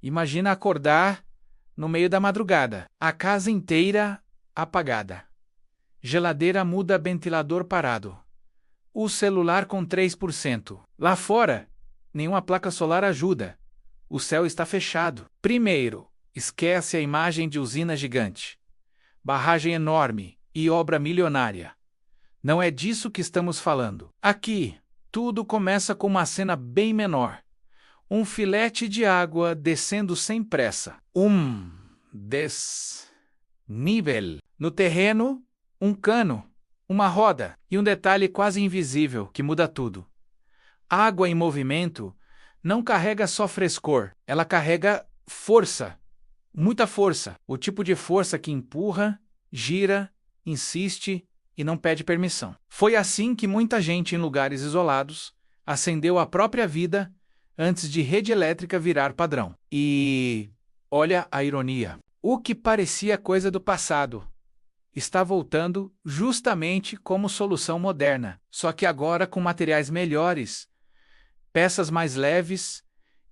Imagina acordar no meio da madrugada, a casa inteira apagada. Geladeira muda, ventilador parado. O celular com 3%. Lá fora, nenhuma placa solar ajuda. O céu está fechado. Primeiro, esquece a imagem de usina gigante. Barragem enorme e obra milionária. Não é disso que estamos falando. Aqui, tudo começa com uma cena bem menor. Um filete de água descendo sem pressa. Desnível. No terreno, um cano, uma roda e um detalhe quase invisível que muda tudo. Água em movimento não carrega só frescor, ela carrega força. Muita força. O tipo de força que empurra, gira, insiste e não pede permissão. Foi assim que muita gente em lugares isolados acendeu a própria vida antes de rede elétrica virar padrão. E olha a ironia. O que parecia coisa do passado está voltando justamente como solução moderna, só que agora com materiais melhores, peças mais leves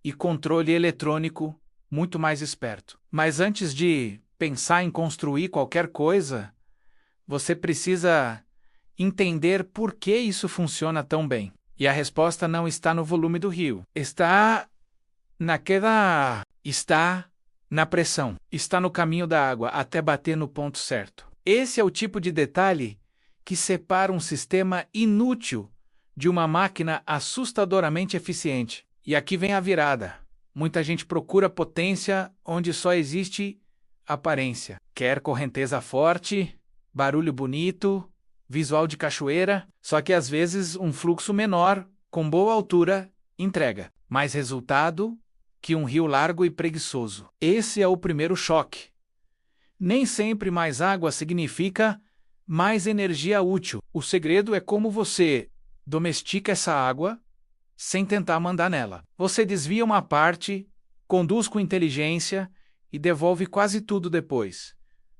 e controle eletrônico muito mais esperto. Mas antes de pensar em construir qualquer coisa, você precisa entender por que isso funciona tão bem. E a resposta não está no volume do rio. Está na pressão. Está no caminho da água até bater no ponto certo. Esse é o tipo de detalhe que separa um sistema inútil de uma máquina assustadoramente eficiente. E aqui vem a virada. Muita gente procura potência onde só existe aparência. Quer correnteza forte, barulho bonito, visual de cachoeira, só que às vezes um fluxo menor, com boa altura, entrega mais resultado que um rio largo e preguiçoso. Esse é o primeiro choque. Nem sempre mais água significa mais energia útil. O segredo é como você domestica essa água sem tentar mandar nela. Você desvia uma parte, conduz com inteligência e devolve quase tudo depois.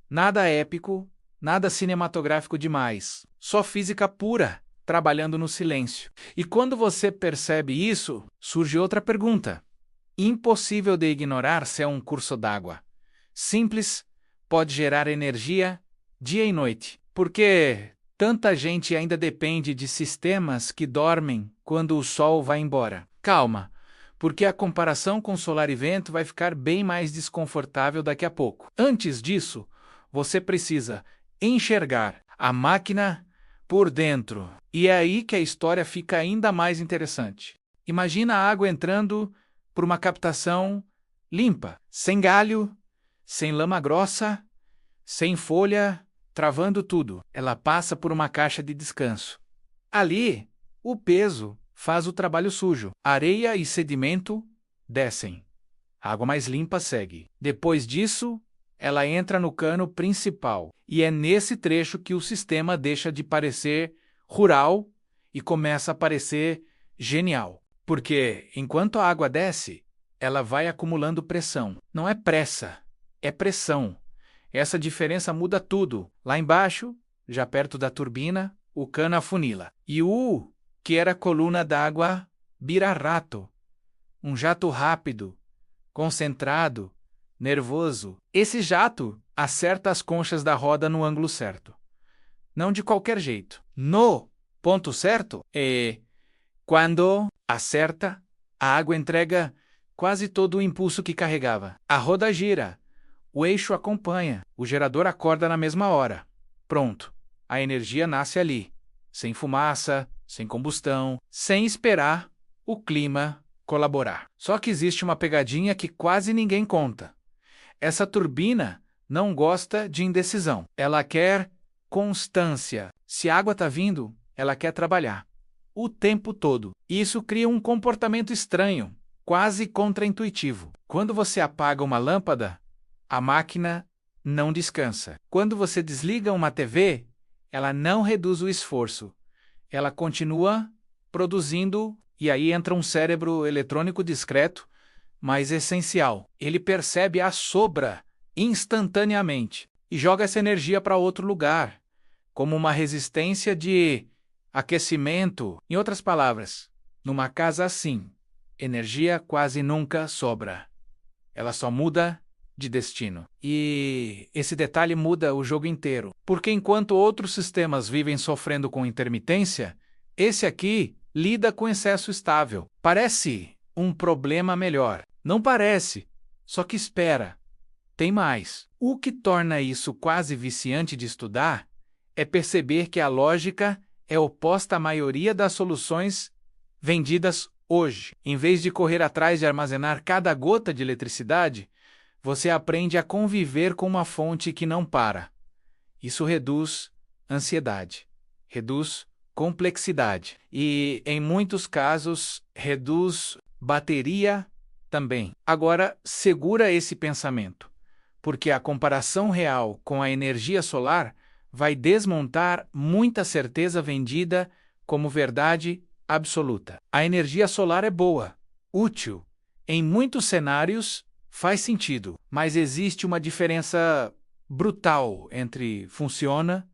Nada épico, nada cinematográfico demais. Só física pura, trabalhando no silêncio. E quando você percebe isso, surge outra pergunta. Impossível de ignorar se é um curso d'água. Simples, pode gerar energia dia e noite. Por que tanta gente ainda depende de sistemas que dormem quando o sol vai embora? Calma, porque a comparação com solar e vento vai ficar bem mais desconfortável daqui a pouco. Antes disso, você precisa enxergar a máquina por dentro. E é aí que a história fica ainda mais interessante. Imagina a água entrando por uma captação limpa, sem galho, sem lama grossa, sem folha, travando tudo. Ela passa por uma caixa de descanso. Ali, o peso faz o trabalho sujo. Areia e sedimento descem. A água mais limpa segue. Depois disso, ela entra no cano principal. E é nesse trecho que o sistema deixa de parecer rural e começa a parecer genial. Porque, enquanto a água desce, ela vai acumulando pressão. Não é pressa, é pressão. Essa diferença muda tudo. Lá embaixo, já perto da turbina, o cano afunila. E o que era coluna d'água vira rato. Um jato rápido, concentrado, nervoso. Esse jato acerta as conchas da roda no ângulo certo. Não de qualquer jeito. No ponto certo, quando acerta, a água entrega quase todo o impulso que carregava. A roda gira, o eixo acompanha, o gerador acorda na mesma hora. Pronto, a energia nasce ali, sem fumaça, sem combustão, sem esperar o clima colaborar. Só que existe uma pegadinha que quase ninguém conta. Essa turbina não gosta de indecisão. Ela quer constância. Se a água está vindo, ela quer trabalhar. O tempo todo. Isso cria um comportamento estranho, quase contraintuitivo. Quando você apaga uma lâmpada, a máquina não descansa. Quando você desliga uma TV, ela não reduz o esforço. Ela continua produzindo, e aí entra um cérebro eletrônico discreto, mas essencial. Ele percebe a sobra instantaneamente e joga essa energia para outro lugar, como uma resistência de aquecimento. Em outras palavras, numa casa assim, energia quase nunca sobra. ela só muda de destino. E esse detalhe muda o jogo inteiro, porque enquanto outros sistemas vivem sofrendo com intermitência, esse aqui lida com excesso estável. Parece um problema melhor. Não parece, só que espera. Tem mais. O que torna isso quase viciante de estudar é perceber que a lógica é oposta à maioria das soluções vendidas hoje. Em vez de correr atrás de armazenar cada gota de eletricidade, você aprende a conviver com uma fonte que não para. Isso reduz ansiedade, reduz complexidade e, em muitos casos, reduz bateria também. Agora, segura esse pensamento, porque a comparação real com a energia solar vai desmontar muita certeza vendida como verdade absoluta. A energia solar é boa, útil, em muitos cenários faz sentido, mas existe uma diferença brutal entre funciona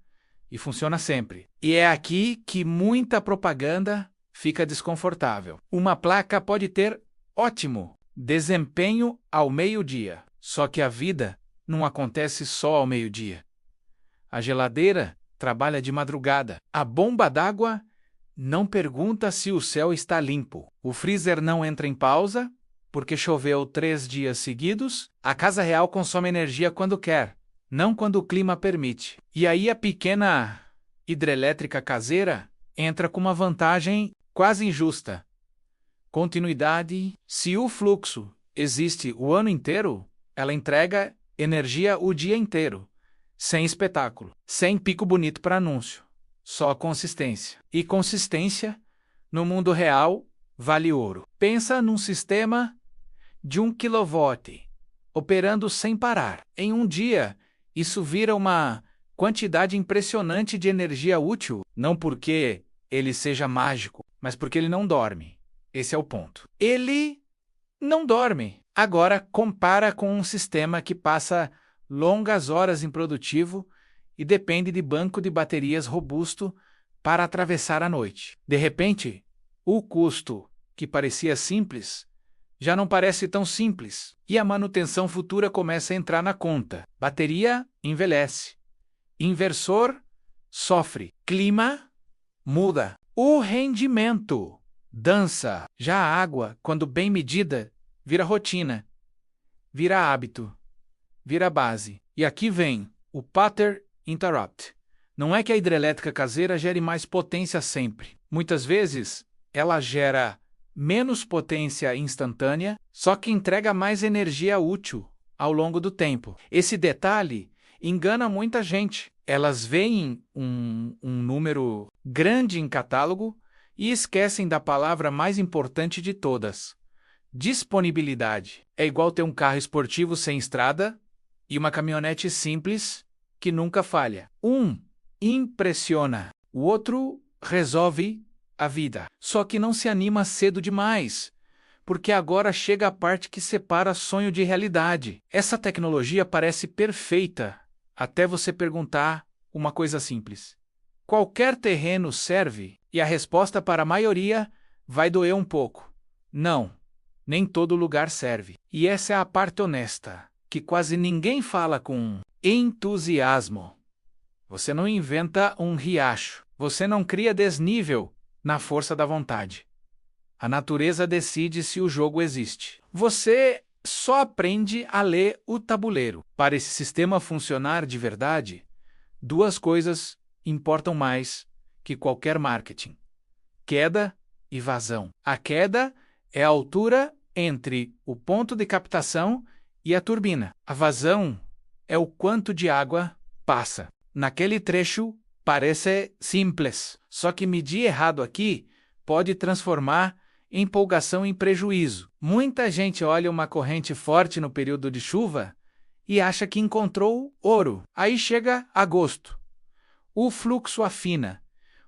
e funciona sempre. E é aqui que muita propaganda fica desconfortável. Uma placa pode ter ótimo desempenho ao meio-dia, só que a vida não acontece só ao meio-dia. A geladeira trabalha de madrugada. A bomba d'água não pergunta se o céu está limpo. O freezer não entra em pausa porque choveu 3 dias seguidos. A casa real consome energia quando quer, não quando o clima permite. E aí a pequena hidrelétrica caseira entra com uma vantagem quase injusta. Continuidade. Se o fluxo existe o ano inteiro, ela entrega energia o dia inteiro, sem espetáculo, sem pico bonito para anúncio, só consistência. E consistência, no mundo real, vale ouro. Pensa num sistema de 1 kW, operando sem parar. Em um dia, isso vira uma quantidade impressionante de energia útil, não porque ele seja mágico, mas porque ele não dorme. Esse é o ponto. Ele não dorme. Agora, compara com um sistema que passa longas horas improdutivo e depende de banco de baterias robusto para atravessar a noite. De repente, o custo, que parecia simples, já não parece tão simples, e a manutenção futura começa a entrar na conta. Bateria envelhece. Inversor sofre. Clima muda. O rendimento dança. Já a água, quando bem medida, vira rotina, vira hábito, vira base. E aqui vem o pattern interrupt. Não é que a hidrelétrica caseira gere mais potência sempre. Muitas vezes, ela gera menos potência instantânea, só que entrega mais energia útil ao longo do tempo. Esse detalhe engana muita gente. Elas veem um número grande em catálogo e esquecem da palavra mais importante de todas: disponibilidade. É igual ter um carro esportivo sem estrada e uma caminhonete simples que nunca falha. Um impressiona, o outro resolve a vida. Só que não se anima cedo demais, porque agora chega a parte que separa sonho de realidade. Essa tecnologia parece perfeita, até você perguntar uma coisa simples: qualquer terreno serve? E a resposta para a maioria vai doer um pouco: não. Nem todo lugar serve. E essa é a parte honesta, que quase ninguém fala com entusiasmo. Você não inventa um riacho. Você não cria desnível na força da vontade. A natureza decide se o jogo existe. Você só aprende a ler o tabuleiro. Para esse sistema funcionar de verdade, 2 coisas importam mais que qualquer marketing: queda e vazão. A queda é a altura entre o ponto de captação e a turbina. A vazão é o quanto de água passa. Naquele trecho parece simples, só que medir errado aqui pode transformar empolgação em prejuízo. Muita gente olha uma corrente forte no período de chuva e acha que encontrou ouro. Aí chega agosto. O fluxo afina,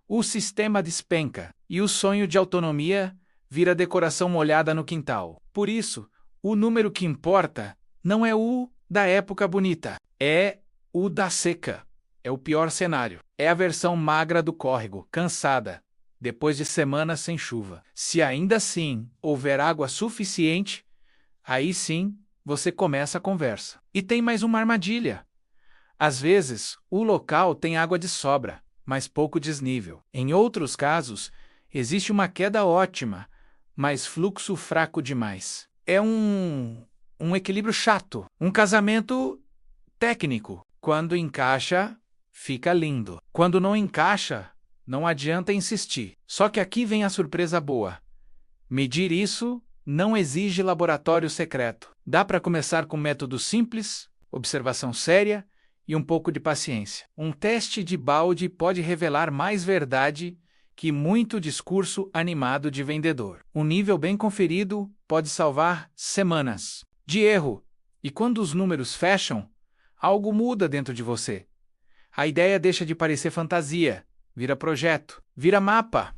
o sistema despenca e o sonho de autonomia vira decoração molhada no quintal. Por isso, o número que importa não é o da época bonita, é o da seca. É o pior cenário. É a versão magra do córrego, cansada, depois de semanas sem chuva. Se ainda assim houver água suficiente, aí sim você começa a conversa. E tem mais uma armadilha. Às vezes, o local tem água de sobra, mas pouco desnível. Em outros casos, existe uma queda ótima, mas fluxo fraco demais. É um equilíbrio chato, um casamento técnico. Quando encaixa, fica lindo. Quando não encaixa, não adianta insistir. Só que aqui vem a surpresa boa. Medir isso não exige laboratório secreto. Dá para começar com método simples, observação séria e um pouco de paciência. Um teste de balde pode revelar mais verdade que muito discurso animado de vendedor. Um nível bem conferido pode salvar semanas de erro. E quando os números fecham, algo muda dentro de você. A ideia deixa de parecer fantasia, vira projeto, vira mapa,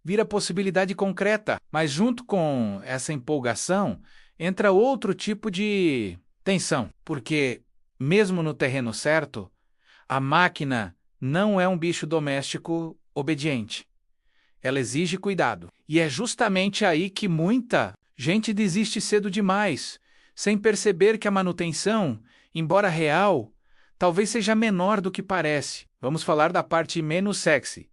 vira possibilidade concreta. Mas junto com essa empolgação, entra outro tipo de tensão, porque, mesmo no terreno certo, a máquina não é um bicho doméstico obediente. Ela exige cuidado. E é justamente aí que muita gente desiste cedo demais, sem perceber que a manutenção, embora real, talvez seja menor do que parece. Vamos falar da parte menos sexy.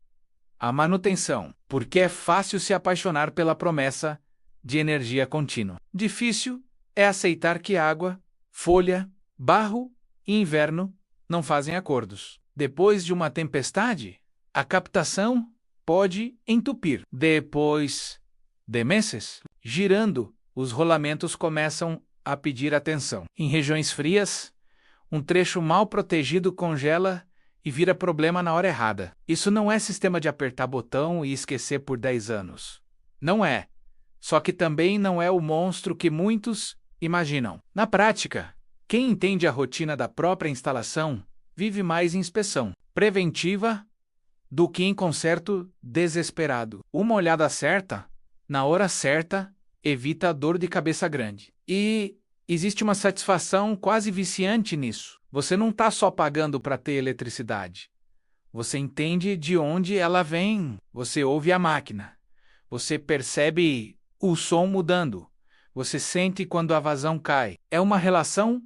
A manutenção, porque é fácil se apaixonar pela promessa de energia contínua. Difícil é aceitar que água, folha, barro e inverno não fazem acordos. Depois de uma tempestade, a captação pode entupir. Depois de meses, girando, os rolamentos começam a pedir atenção. Em regiões frias, um trecho mal protegido congela e vira problema na hora errada. Isso não é sistema de apertar botão e esquecer por 10 anos. Não é. Só que também não é o monstro que muitos imaginam. Na prática, quem entende a rotina da própria instalação vive mais em inspeção preventiva do que em conserto desesperado. Uma olhada certa, na hora certa, evita a dor de cabeça grande. E existe uma satisfação quase viciante nisso. Você não está só pagando para ter eletricidade. Você entende de onde ela vem. Você ouve a máquina. Você percebe o som mudando. Você sente quando a vazão cai. É uma relação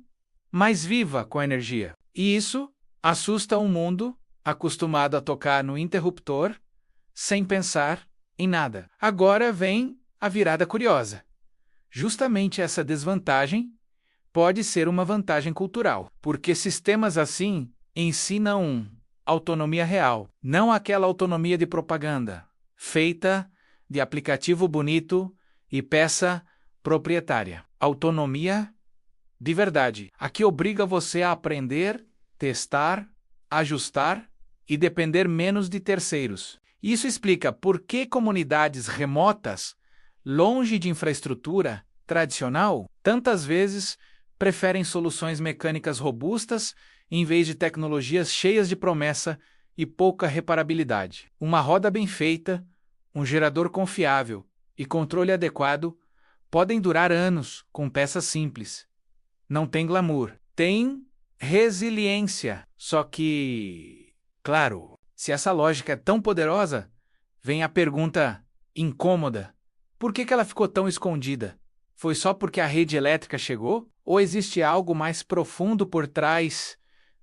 mais viva com a energia. E isso assusta um mundo acostumado a tocar no interruptor sem pensar em nada. Agora vem a virada curiosa. Justamente essa desvantagem pode ser uma vantagem cultural, porque sistemas assim ensinam autonomia real, não aquela autonomia de propaganda, feita de aplicativo bonito e peça proprietária. Autonomia de verdade. Aqui obriga você a aprender, testar, ajustar e depender menos de terceiros. Isso explica por que comunidades remotas, longe de infraestrutura tradicional, tantas vezes preferem soluções mecânicas robustas em vez de tecnologias cheias de promessa e pouca reparabilidade. Uma roda bem feita, um gerador confiável e controle adequado podem durar anos com peças simples. Não tem glamour, tem resiliência. Só que, claro, se essa lógica é tão poderosa, vem a pergunta incômoda: por que ela ficou tão escondida? Foi só porque a rede elétrica chegou? Ou existe algo mais profundo por trás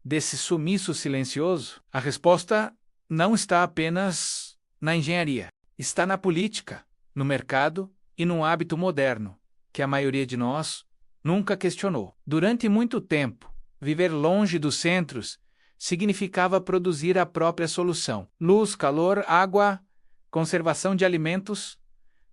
desse sumiço silencioso? A resposta não está apenas na engenharia. Está na política, no mercado e num hábito moderno, que a maioria de nós nunca questionou. Durante muito tempo, viver longe dos centros significava produzir a própria solução. Luz, calor, água, conservação de alimentos,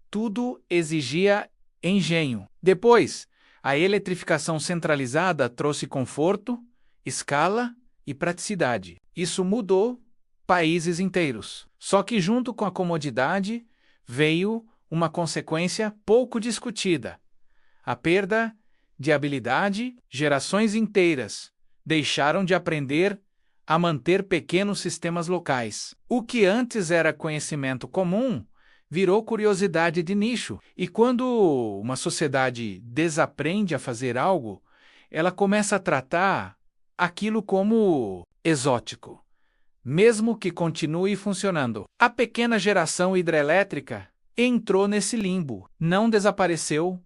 tudo exigia engenho. Depois, a eletrificação centralizada trouxe conforto, escala e praticidade. Isso mudou países inteiros. Só que junto com a comodidade veio uma consequência pouco discutida: a perda de habilidade. Gerações inteiras deixaram de aprender a manter pequenos sistemas locais. O que antes era conhecimento comum virou curiosidade de nicho. E quando uma sociedade desaprende a fazer algo, ela começa a tratar aquilo como exótico, mesmo que continue funcionando. A pequena geração hidrelétrica entrou nesse limbo. Não desapareceu,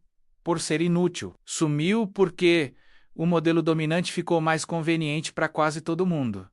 por ser inútil. Sumiu porque o modelo dominante ficou mais conveniente para quase todo mundo.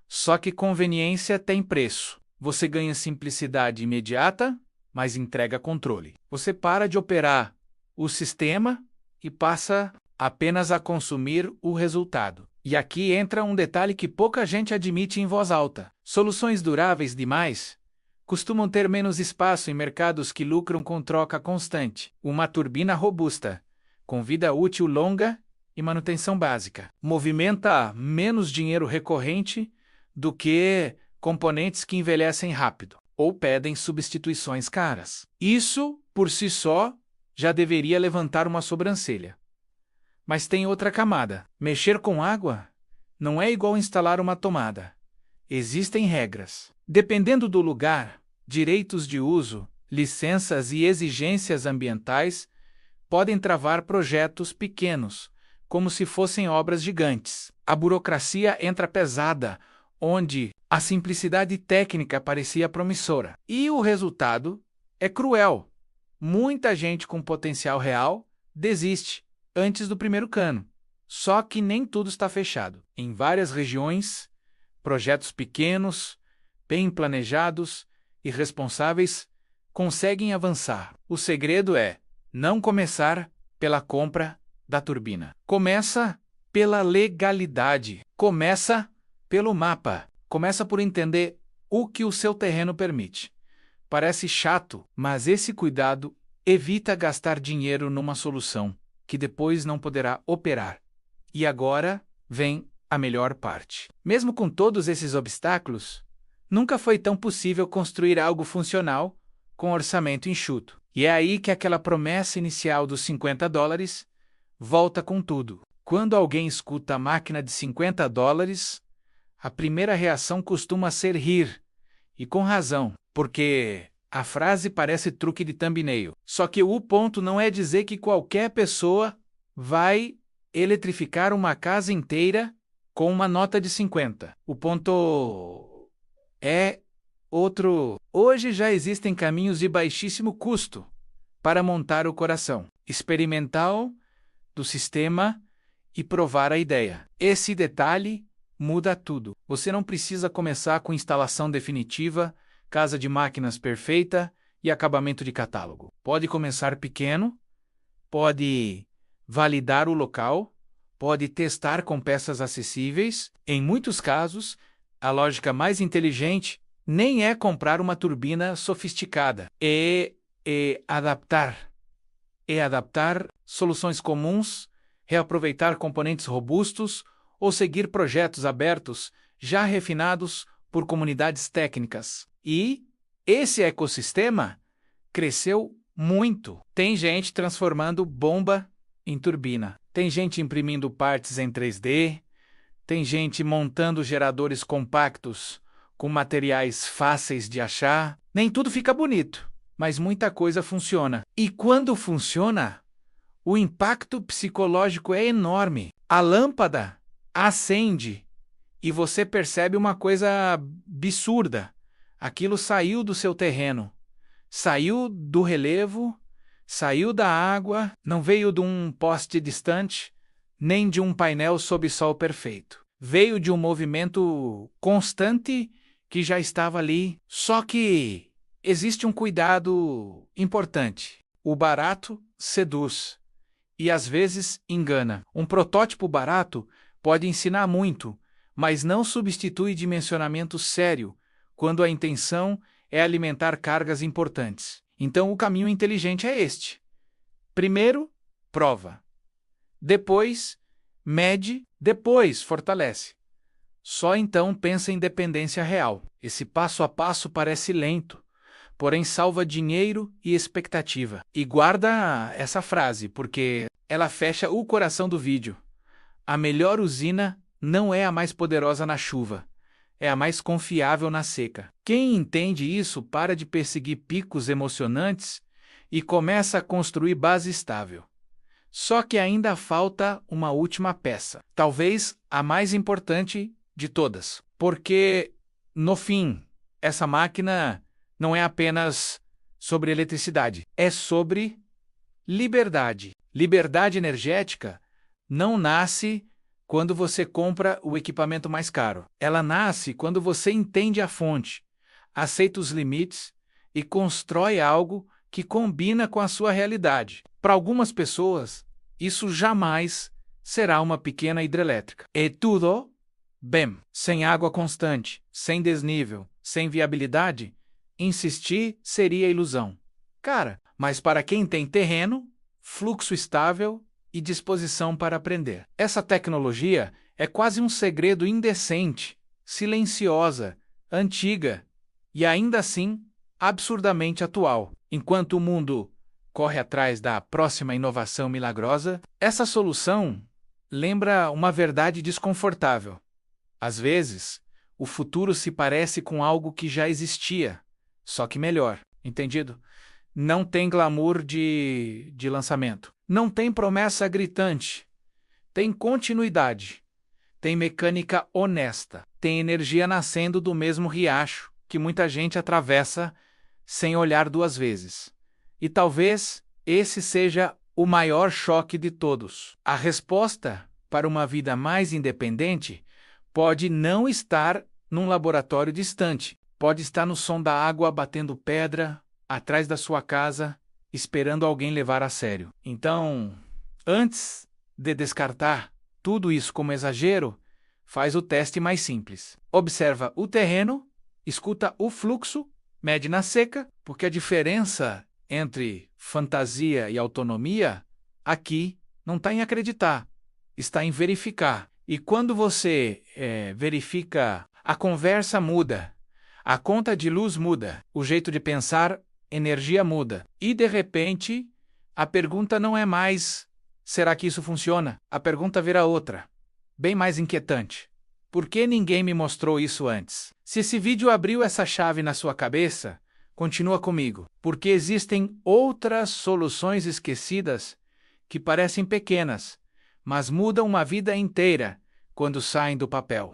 Só que conveniência tem preço. Você ganha simplicidade imediata, mas entrega controle. Você para de operar o sistema e passa apenas a consumir o resultado. E aqui entra um detalhe que pouca gente admite em voz alta. Soluções duráveis demais costumam ter menos espaço em mercados que lucram com troca constante. Uma turbina robusta, com vida útil longa e manutenção básica, movimenta menos dinheiro recorrente do que componentes que envelhecem rápido ou pedem substituições caras. Isso, por si só, já deveria levantar uma sobrancelha. Mas tem outra camada. Mexer com água não é igual instalar uma tomada. Existem regras. Dependendo do lugar, direitos de uso, licenças e exigências ambientais podem travar projetos pequenos, como se fossem obras gigantes. A burocracia entra pesada, onde a simplicidade técnica parecia promissora. E o resultado é cruel. Muita gente com potencial real desiste antes do primeiro cano. Só que nem tudo está fechado. Em várias regiões, projetos pequenos, bem planejados e responsáveis conseguem avançar. O segredo é não começar pela compra da turbina. Começa pela legalidade. Começa pelo mapa. Começa por entender o que o seu terreno permite. Parece chato, mas esse cuidado evita gastar dinheiro numa solução que depois não poderá operar. E agora vem a melhor parte. Mesmo com todos esses obstáculos, nunca foi tão possível construir algo funcional com orçamento enxuto. E é aí que aquela promessa inicial dos $50 volta com tudo. Quando alguém escuta a máquina de $50, a primeira reação costuma ser rir. E com razão, porque a frase parece truque de thumbnail. Só que o ponto não é dizer que qualquer pessoa vai eletrificar uma casa inteira com uma nota de 50. O ponto é outro. Hoje já existem caminhos de baixíssimo custo para montar o coração experimental do sistema e provar a ideia. Esse detalhe muda tudo. Você não precisa começar com instalação definitiva, casa de máquinas perfeita e acabamento de catálogo. Pode começar pequeno, pode validar o local, pode testar com peças acessíveis. Em muitos casos, a lógica mais inteligente nem é comprar uma turbina sofisticada, é adaptar soluções comuns, reaproveitar componentes robustos ou seguir projetos abertos já refinados por comunidades técnicas. E esse ecossistema cresceu muito. Tem gente transformando bomba em turbina. Tem gente imprimindo partes em 3D. Tem gente montando geradores compactos com materiais fáceis de achar. Nem tudo fica bonito, mas muita coisa funciona. E quando funciona, o impacto psicológico é enorme. A lâmpada acende e você percebe uma coisa absurda. Aquilo saiu do seu terreno, saiu do relevo, saiu da água, não veio de um poste distante, nem de um painel sob sol perfeito. Veio de um movimento constante que já estava ali. Só que existe um cuidado importante. O barato seduz e às vezes engana. Um protótipo barato pode ensinar muito, mas não substitui dimensionamento sério quando a intenção é alimentar cargas importantes. Então o caminho inteligente é este. Primeiro, prova. Depois, mede. Depois, fortalece. Só então pensa em dependência real. Esse passo a passo parece lento, porém salva dinheiro e expectativa. E guarda essa frase, porque ela fecha o coração do vídeo. A melhor usina não é a mais poderosa na chuva, é a mais confiável na seca. Quem entende isso para de perseguir picos emocionantes e começa a construir base estável. Só que ainda falta uma última peça, talvez a mais importante de todas, porque, no fim, essa máquina não é apenas sobre eletricidade, é sobre liberdade. Liberdade energética não nasce quando você compra o equipamento mais caro. Ela nasce quando você entende a fonte, aceita os limites e constrói algo que combina com a sua realidade. Para algumas pessoas, isso jamais será uma pequena hidrelétrica. E tudo bem. Sem água constante, sem desnível, sem viabilidade, insistir seria ilusão. Cara, mas para quem tem terreno, fluxo estável e disposição para aprender. Essa tecnologia é quase um segredo indecente, silenciosa, antiga e ainda assim absurdamente atual. Enquanto o mundo corre atrás da próxima inovação milagrosa, essa solução lembra uma verdade desconfortável. Às vezes, o futuro se parece com algo que já existia, só que melhor, entendido? Não tem glamour de lançamento. Não tem promessa gritante. Tem continuidade. Tem mecânica honesta. Tem energia nascendo do mesmo riacho que muita gente atravessa sem olhar duas vezes. E talvez esse seja o maior choque de todos. A resposta para uma vida mais independente pode não estar num laboratório distante. Pode estar no som da água batendo pedra atrás da sua casa, esperando alguém levar a sério. Então, antes de descartar tudo isso como exagero, faz o teste mais simples. Observa o terreno, escuta o fluxo, mede na seca, porque a diferença entre fantasia e autonomia aqui não está em acreditar, está em verificar. E quando você verifica, a conversa muda, a conta de luz muda, o jeito de pensar, energia muda. E, de repente, a pergunta não é mais será que isso funciona? A pergunta vira outra, bem mais inquietante. Por que ninguém me mostrou isso antes? Se esse vídeo abriu essa chave na sua cabeça, continua comigo, porque existem outras soluções esquecidas que parecem pequenas, mas mudam uma vida inteira quando saem do papel.